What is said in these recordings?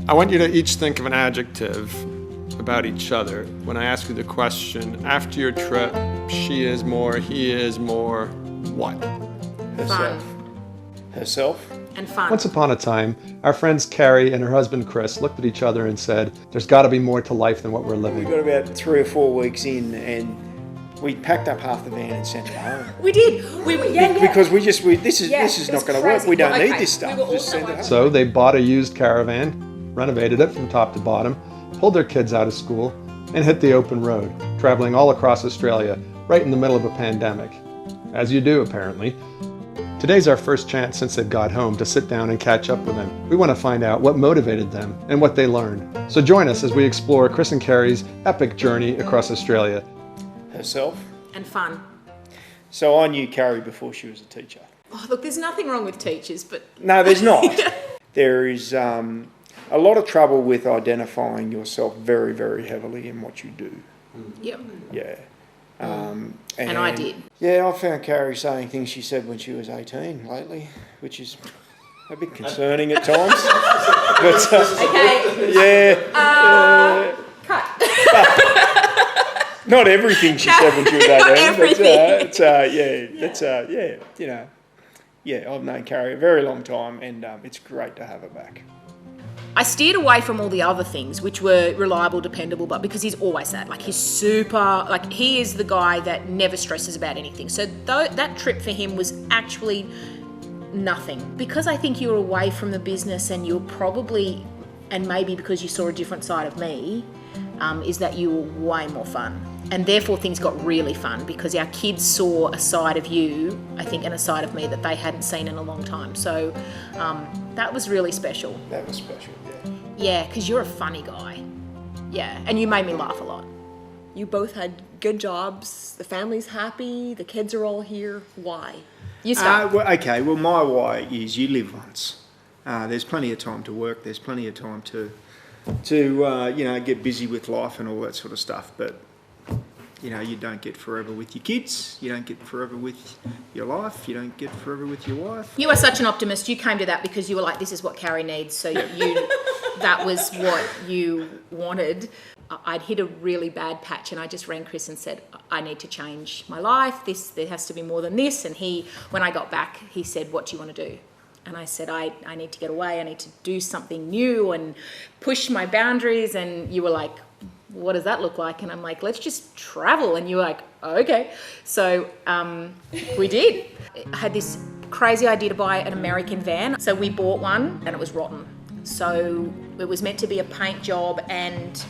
I want you to each think of an adjective about each other. When I ask you the question, after your trip, she is more, he is more, what? Herself. Herself. And fun. Once upon a time, our friends Carrie and her husband Chris looked at each other and said, there's got to be more to life than what we're living. We got about 3 or 4 weeks in and we packed up half the van and sent it home. We did. Because this is not going to work. We don't need this stuff. Just send it home. So they bought a used caravan, renovated it from top to bottom, pulled their kids out of school, and hit the open road, traveling all across Australia, right in the middle of a pandemic. As you do, apparently. Today's our first chance since they've got home to sit down and catch up with them. We want to find out what motivated them and what they learned. So join us as we explore Chris and Carrie's epic journey across Australia. Herself. And fun. So I knew Carrie before she was a teacher. Oh, look, there's nothing wrong with teachers, but... No, there's not. There is a lot of trouble with identifying yourself very, very heavily in what you do. Yep. Yeah. And I did. Yeah, I found Carrie saying things she said when she was 18 lately, which is a bit concerning at times. But, Okay. Yeah. Cut. Not everything she said when she was 18. Not everything. I've known Carrie a very long time, and it's great to have her back. I steered away from all the other things, which were reliable, dependable, but because he's always that. Like, he's super, like, he is the guy that never stresses about anything. So that trip for him was actually nothing. Because I think you're away from the business and you're probably, and maybe because you saw a different side of me, is that you were way more fun. And therefore things got really fun because our kids saw a side of you, I think, and a side of me that they hadn't seen in a long time. So that was really special. That was special, yeah. Yeah, because you're a funny guy. Yeah, and you made me laugh a lot. You both had good jobs, the family's happy, the kids are all here. Why? You start. Well, my why is you live once. There's plenty of time to work. There's plenty of time to get busy with life and all that sort of stuff. But you don't get forever with your kids. You don't get forever with your life. You don't get forever with your wife. You are such an optimist. You came to that because you were like, this is what Carrie needs. So that was what you wanted. I'd hit a really bad patch and I just rang Chris and said, I need to change my life. There has to be more than this. And when I got back, he said, what do you want to do? And I said, I need to get away. I need to do something new and push my boundaries. And you were like, what does that look like? And I'm like, let's just travel. And you were like, oh, okay. So we did. I had this crazy idea to buy an American van. So we bought one and it was rotten. So it was meant to be a paint job, and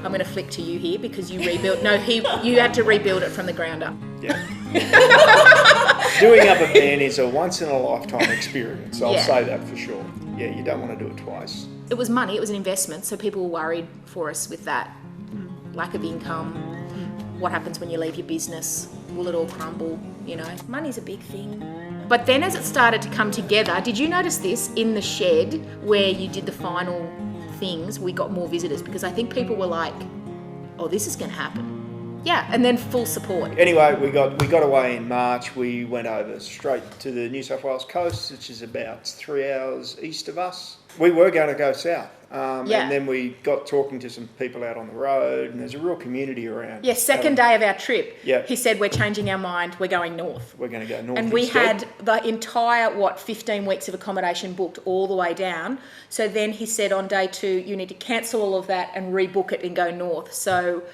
I'm going to flick to you here because you rebuilt. No, you had to rebuild it from the ground up. Yeah. Doing up a van is a once in a lifetime experience. I'll say that for sure. Yeah, you don't want to do it twice. It was money. It was an investment. So people were worried for us with that lack of income. What happens when you leave your business? Will it all crumble? Money's a big thing. But then as it started to come together, did you notice this in the shed where you did the final things? We got more visitors because I think people were like, oh, this is going to happen. Yeah, and then full support. Anyway, we got away in March. We went over straight to the New South Wales coast, which is about 3 hours east of us. We were going to go south. And then we got talking to some people out on the road, and there's a real community around. Yeah, second day of our trip, Yep. He said, we're changing our mind, we're going north. We're going to go north And we instead. had the entire, 15 weeks of accommodation booked all the way down. So then he said on day 2, you need to cancel all of that and rebook it and go north. So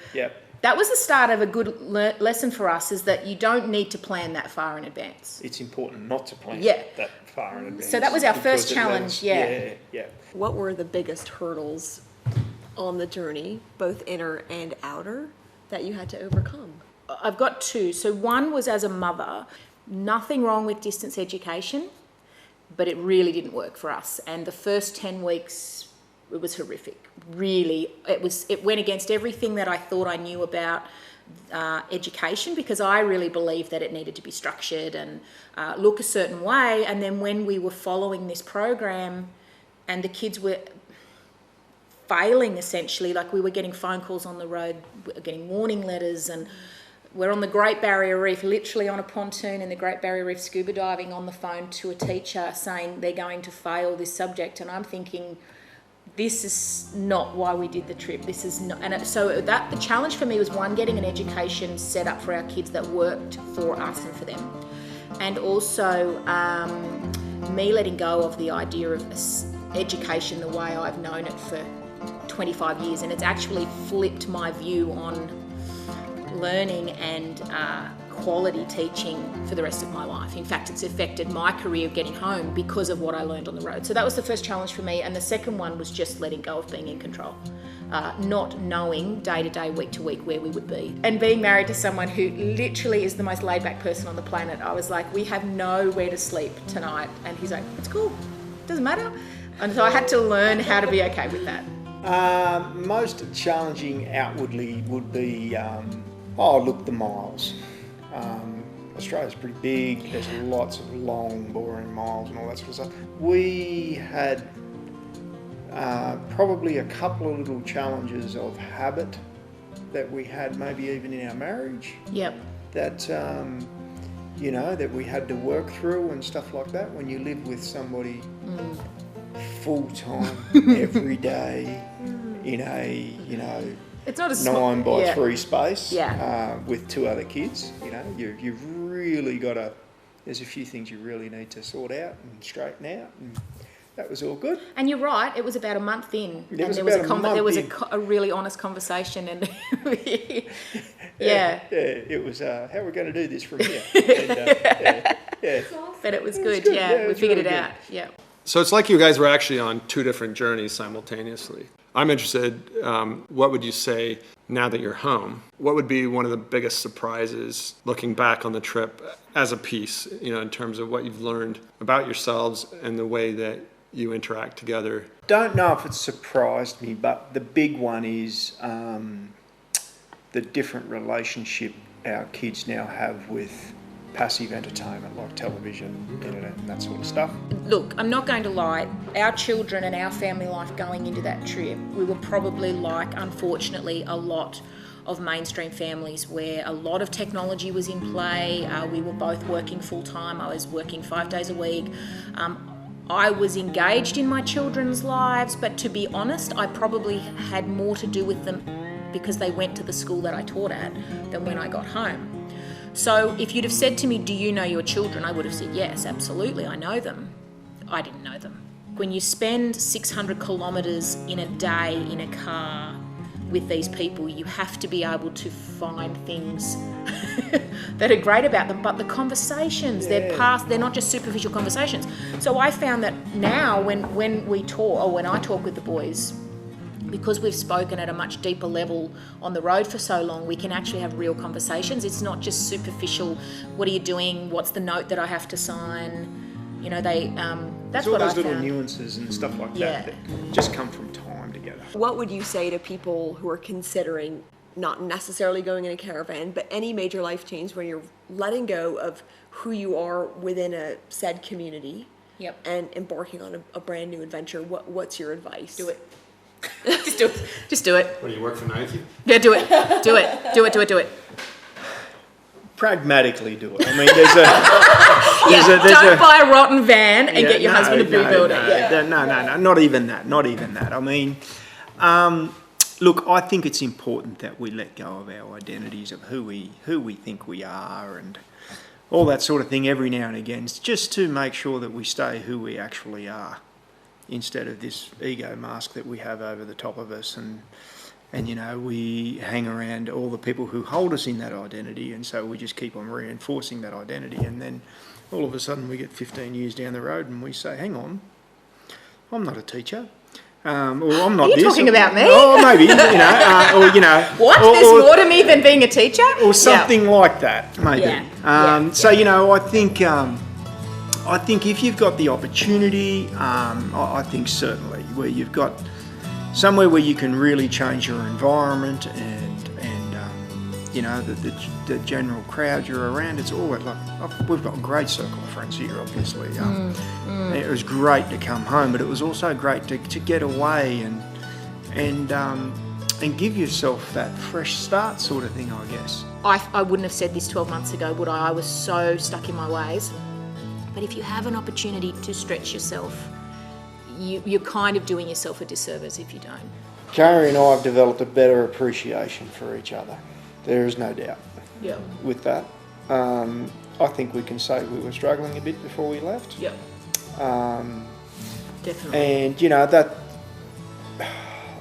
that was the start of a good lesson for us, is that you don't need to plan that far in advance. It's important not to plan that far in advance. So that was our first challenge, Yeah. What were the biggest hurdles on the journey, both inner and outer, that you had to overcome? I've got 2. So one was as a mother. Nothing wrong with distance education, but it really didn't work for us. And the first 10 weeks, it was horrific. Really, it went against everything that I thought I knew about education, because I really believed that it needed to be structured and look a certain way. And then when we were following this program and the kids were failing, essentially, like we were getting phone calls on the road, getting warning letters, and we're on the Great Barrier Reef, literally on a pontoon in the Great Barrier Reef scuba diving, on the phone to a teacher saying they're going to fail this subject. And I'm thinking, this is not why we did the trip. This is not, and so that the challenge for me was, one, getting an education set up for our kids that worked for us and for them, and also me letting go of the idea of education the way I've known it for 25 years, and it's actually flipped my view on learning and quality teaching for the rest of my life. In fact, it's affected my career getting home because of what I learned on the road. So that was the first challenge for me, and the second one was just letting go of being in control, not knowing day to day, week to week where we would be. And being married to someone who literally is the most laid back person on the planet, I was like, we have nowhere to sleep tonight, and he's like, it's cool, doesn't matter. And so I had to learn how to be okay with that. Most challenging outwardly would be, the miles. Australia's pretty big, there's lots of long, boring miles and all that sort of stuff. We had probably a couple of little challenges of habit that we had maybe even in our marriage. Yep. That, that we had to work through and stuff like that when you live with somebody full-time every day in a, it's not a 9 by 3 space Yeah. With 2 other kids. You've really got to, there's a few things you really need to sort out and straighten out, and that was all good. And you're right, it was about a month in, and was there was about a month a really honest conversation, and Yeah, it was, how are we going to do this from here? And, but it was good, good. yeah, Yeah, it we was figured really it good. out, yeah. So it's like you guys were actually on 2 different journeys simultaneously. I'm interested, what would you say now that you're home? What would be one of the biggest surprises looking back on the trip as a piece, in terms of what you've learned about yourselves and the way that you interact together? Don't know if it surprised me, but the big one is the different relationship our kids now have with passive entertainment like television, internet and that sort of stuff. Look, I'm not going to lie, our children and our family life going into that trip, we were probably like, unfortunately, a lot of mainstream families where a lot of technology was in play. We were both working full-time. I was working 5 days a week. I was engaged in my children's lives, but to be honest, I probably had more to do with them because they went to the school that I taught at than when I got home. So if you'd have said to me, do you know your children? I would have said, yes, absolutely, I know them. I didn't know them. When you spend 600 kilometres in a day in a car with these people, you have to be able to find things that are great about them, but the conversations, they're not just superficial conversations. So I found that now when we talk, or when I talk with the boys, because we've spoken at a much deeper level on the road for so long, we can actually have real conversations. It's not just superficial, what are you doing, what's the note that I have to sign, that's all what I those little found. nuances and stuff like that just come from time together. What would you say to people who are considering not necessarily going in a caravan, but any major life change when you're letting go of who you are within a said community and embarking on a brand new adventure? What's your advice? Do it. Just do it. What, do you work for Nike? Yeah, do it. Pragmatically do it. I mean, don't buy a rotten van and get your husband to build it. No, not even that. I mean, look, I think it's important that we let go of our identities of who we think we are and all that sort of thing every now and again, just to make sure that we stay who we actually are, instead of this ego mask that we have over the top of us, and we hang around all the people who hold us in that identity, and so we just keep on reinforcing that identity, and then all of a sudden we get 15 years down the road and we say, hang on, I'm not a teacher, or I'm not. Are you talking about me? Oh, maybe, What? There's more to me than being a teacher? Or something like that, maybe. I think if you've got the opportunity, I think certainly where you've got somewhere where you can really change your environment and the general crowd you're around, it's all like we've got a great circle of friends here, obviously. It was great to come home, but it was also great to get away and give yourself that fresh start sort of thing, I guess. I wouldn't have said this 12 months ago, would I? I was so stuck in my ways. But if you have an opportunity to stretch yourself, you're kind of doing yourself a disservice if you don't. Carrie and I have developed a better appreciation for each other. There is no doubt with that. I think we can say we were struggling a bit before we left. Yep. Definitely. And, you know, that,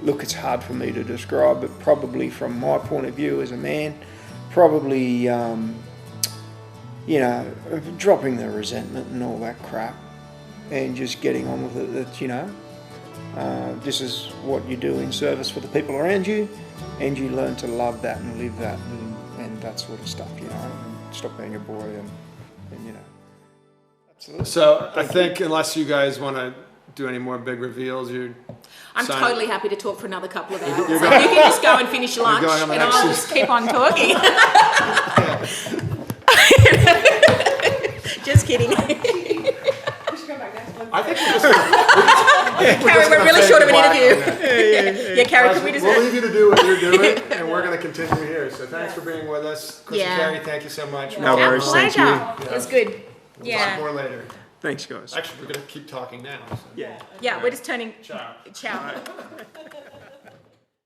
look, it's hard for me to describe, but probably from my point of view as a man, probably, you know, dropping the resentment and all that crap and just getting on with it, that, you know, this is what you do in service for the people around you, and you learn to love that and live that and that sort of stuff, you know, and stop being a boy and you know. Absolutely. So I think unless you guys want to do any more big reveals, I'm totally happy to talk for another couple of hours. So you can just go and finish lunch, and I'll just keep on talking. Just kidding. I think we're Carrie, we're really short of an interview. Yeah, Carrie, can we just... We'll leave you to do what you're doing, and we're going to continue here. So thanks for being with us. Chris and Carrie, thank you so much. No worries, thank you. It was good. We'll talk more later. Thanks, guys. Actually, we're going to keep talking now. So. Yeah, we're just turning... Ciao. Ciao.